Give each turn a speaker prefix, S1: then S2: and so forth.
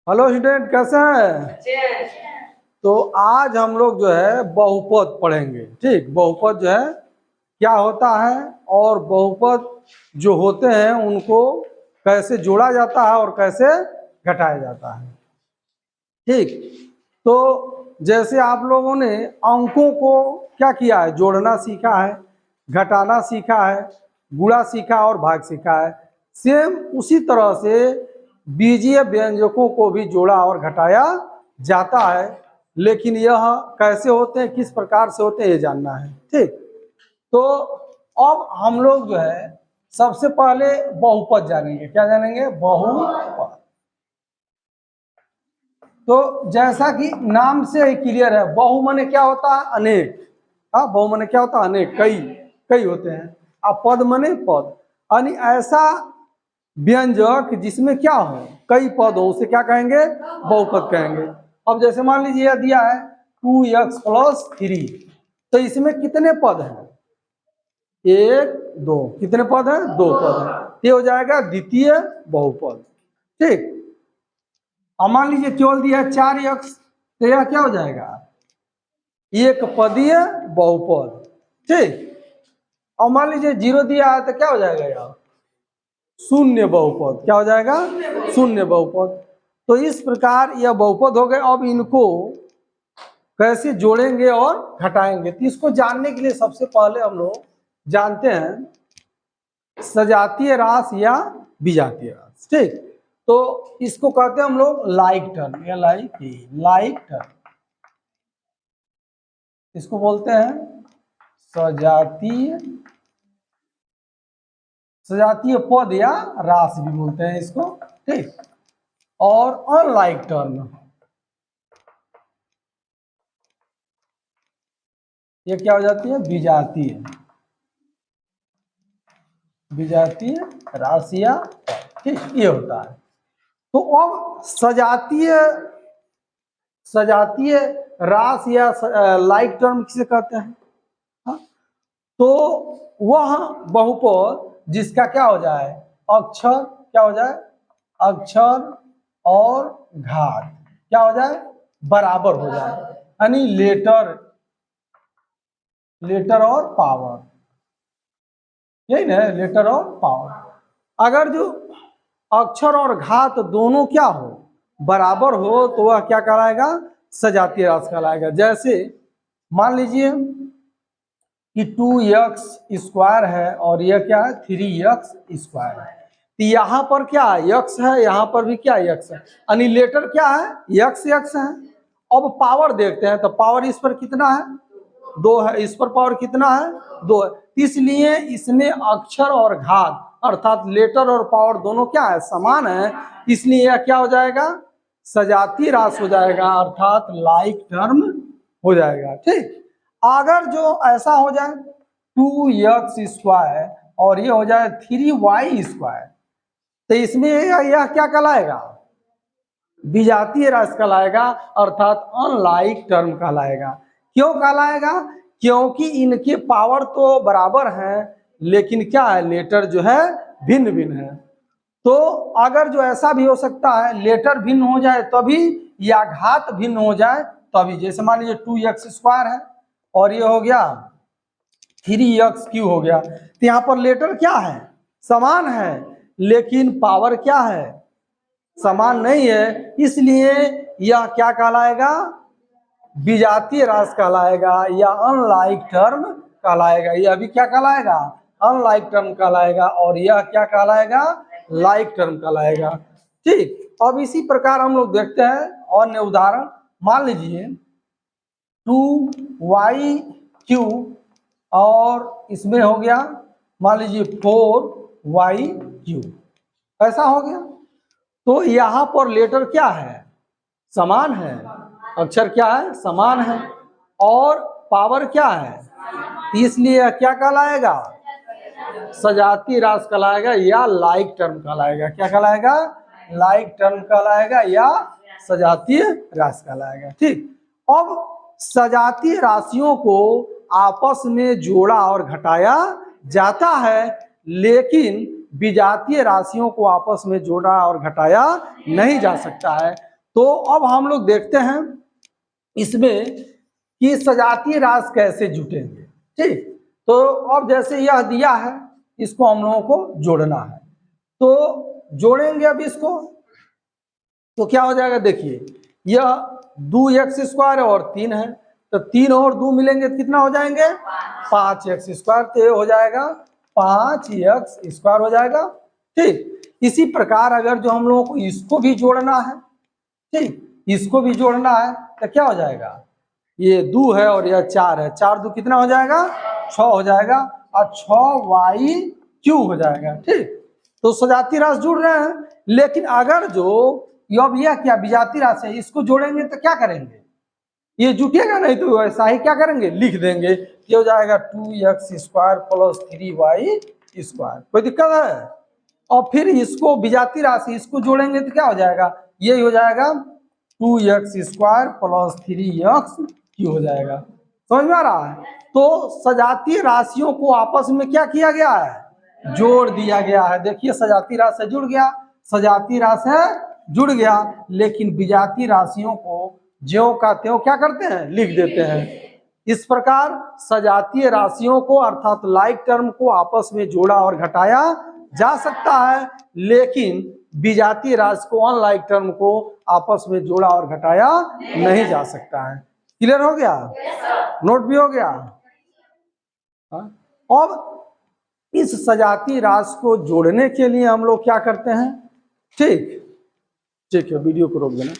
S1: Hello student, कैसे हैं? तो आज हम लोग जो है बहुपद पढ़ेंगे। ठीक, बहुपद जो है क्या होता है और बहुपद जो होते हैं उनको कैसे जोड़ा जाता है और कैसे घटाया जाता है। ठीक, तो जैसे आप लोगों ने अंकों को क्या किया है, जोड़ना सीखा है, घटाना सीखा है, गुणा सीखा और भाग सीखा है। सेम उसी तरह से बीजीय व्यंजकों को भी जोड़ा और घटाया जाता है, लेकिन यह कैसे होते हैं, किस प्रकार से होते हैं, ये जानना है। ठीक, तो अब हम लोग जो है सबसे पहले बहुपद जानेंगे। क्या जानेंगे? बहुपद। तो जैसा कि नाम से ही क्लियर है, बहु माने क्या होता है? अनेक। हाँ, बहु माने क्या होता है? अनेक, कई कई होते हैं। अब पद माने पद, यानी ऐसा व्यंजक जिसमें क्या हो, कई पद हो, उसे क्या कहेंगे? बहुपद कहेंगे। अब जैसे मान लीजिए यह दिया है 2x+3, तो इसमें कितने पद हैं? एक, दो। कितने पद हैं? दो पद हैं। ये हो जाएगा द्वितीय बहुपद। ठीक, अब मान लीजिए केवल दिया है 4x, तो यह क्या हो जाएगा? एक पदीय बहुपद। ठीक, और मान लीजिए 0 दिया है तो क्या हो जाएगा? यार शून्य बहुपद। क्या हो जाएगा? शून्य बहुपद। तो इस प्रकार यह बहुपद हो गए। अब इनको कैसे जोड़ेंगे और घटाएंगे, तो इसको जानने के लिए सबसे पहले हम लोग जानते हैं सजातीय रास या विजातीय रास। ठीक, तो इसको कहते हैं हम लोग लाइक टर्म, या लाइक टर्म। इसको बोलते हैं सजातीय सजातीय पद या रास भी बोलते हैं इसको। ठीक, और अनलाइक टर्म, ये क्या हो जाती है? विजातीय विजातीय राशि या पद। ठीक, ये होता है। तो अब सजातीय रास या लाइक टर्म किसे कहते हैं? हाँ? तो वह बहुपद जिसका क्या हो जाए? अक्षर क्या हो जाए? अक्षर और घात क्या हो जाए? बराबर हो जाए, यानी लेटर और पावर। यही ना, लेटर और पावर। अगर जो अक्षर और घात दोनों क्या हो? बराबर हो, तो वह क्या कहलाएगा? सजातीय राशि कहलाएगा। जैसे मान लीजिए कि 2x² है और यह क्या है? 3x² है। तो यहाँ पर क्या x है, यहाँ पर भी क्या x है, यानी लेटर क्या है? x है। अब पावर देखते हैं, तो पावर इस पर कितना है? 2 है। इस पर पावर कितना है? 2 है। इसलिए इसमें अक्षर और घात अर्थात लेटर और पावर दोनों क्या है? समान है। इसलिए यह क्या हो जाएगा? सजातीय राशि हो जाएगा, अर्थात लाइक टर्म हो जाएगा। ठीक, अगर जो ऐसा हो जाए 2x² और ये हो जाए 3y², तो इसमें यह क्या कहलाएगा? विजातीय राशि कहलाएगा, अर्थात अनलाइक टर्म कहलाएगा। क्यों कहलाएगा? क्योंकि इनके पावर तो बराबर हैं, लेकिन क्या है? लेटर जो है भिन्न भिन्न है। तो अगर जो ऐसा भी हो सकता है, लेटर भिन्न हो जाए तभी, या घात भिन्न हो जाए तभी। जैसे मान लीजिए 2x² है और ये हो गया 3x³ हो गया, तो यहाँ पर लेटर क्या है? समान है, लेकिन पावर क्या है? समान नहीं है। इसलिए यह क्या कहलाएगा? विजातीय राशि कहलाएगा, या अनलाइक टर्म कहलाएगा। यह भी क्या कहलाएगा? अनलाइक टर्म कहलाएगा। और यह क्या कहलाएगा? लाइक टर्म कहलाएगा। ठीक, अब इसी प्रकार हम लोग देखते हैं अन्य उदाहरण। मान लीजिए 2y³ और इसमें हो गया मान लीजिए 4y³, ऐसा हो गया। तो यहाँ पर लेटर क्या है? समान है। अक्षर क्या है? समान है। और पावर क्या है? इसलिए क्या कहलाएगा? सजातीय राशि कहलाएगा, या लाइक टर्म कहलाएगा। क्या कहलाएगा? लाइक टर्म कहलाएगा, या सजातीय राशि कहलाएगा। ठीक, अब सजातीय राशियों को आपस में जोड़ा और घटाया जाता है, लेकिन विजातीय राशियों को आपस में जोड़ा और घटाया नहीं जा सकता है। तो अब हम लोग देखते हैं इसमें कि सजातीय राशि कैसे जुटेंगे। ठीक, तो अब जैसे यह दिया है, इसको हम लोगों को जोड़ना है, तो जोड़ेंगे अब इसको, तो क्या हो जाएगा, देखिए यह 2x² और 3 है, तो 3 और 2 मिलेंगे तो कितना हो जाएंगे, 5x², तो ये हो जाएगा 5x² हो जाएगा। ठीक, इसी प्रकार अगर जो हम लोगों को इसको भी जोड़ना है, ठीक, इसको भी जोड़ना है, तो क्या हो जाएगा, ये 2 है और यह 4 है, 4 2 कितना हो जाएगा, 6 हो जाएगा, और 6y³ हो जाएगा। ठीक, तो सजातीय राशि जुड़ रहे हैं, लेकिन अगर जो अब यह क्या विजातीय राशि है, इसको जोड़ेंगे तो क्या करेंगे, ये जुटेगा नहीं, तो ऐसा ही क्या करेंगे, लिख देंगे, ये हो जाएगा 2x² + 3y²। कोई दिक्कत है, और फिर इसको विजातीय राशि इसको जोड़ेंगे तो क्या हो जाएगा, ये हो जाएगा 2x² + 3x³ हो जाएगा। समझ में आ रहा है। तो सजातीय राशियों को आपस में क्या किया गया है, जोड़ दिया गया है। देखिए सजातीय राशि जुड़ गया, सजातीय राशि जुड़ गया, लेकिन विजातीय राशियों को ज्यों का त्यों क्या करते हैं, लिख देते हैं। इस प्रकार सजातीय राशियों को अर्थात लाइक टर्म को आपस में जोड़ा और घटाया जा सकता है, लेकिन विजातीय राशि को अनलाइक टर्म को आपस में जोड़ा और घटाया नहीं जा सकता है। क्लियर हो गया, नोट भी हो गया। अब इस सजातीय राशि को जोड़ने के लिए हम लोग क्या करते हैं, ठीक, ठीक है, वीडियो को रोक देना।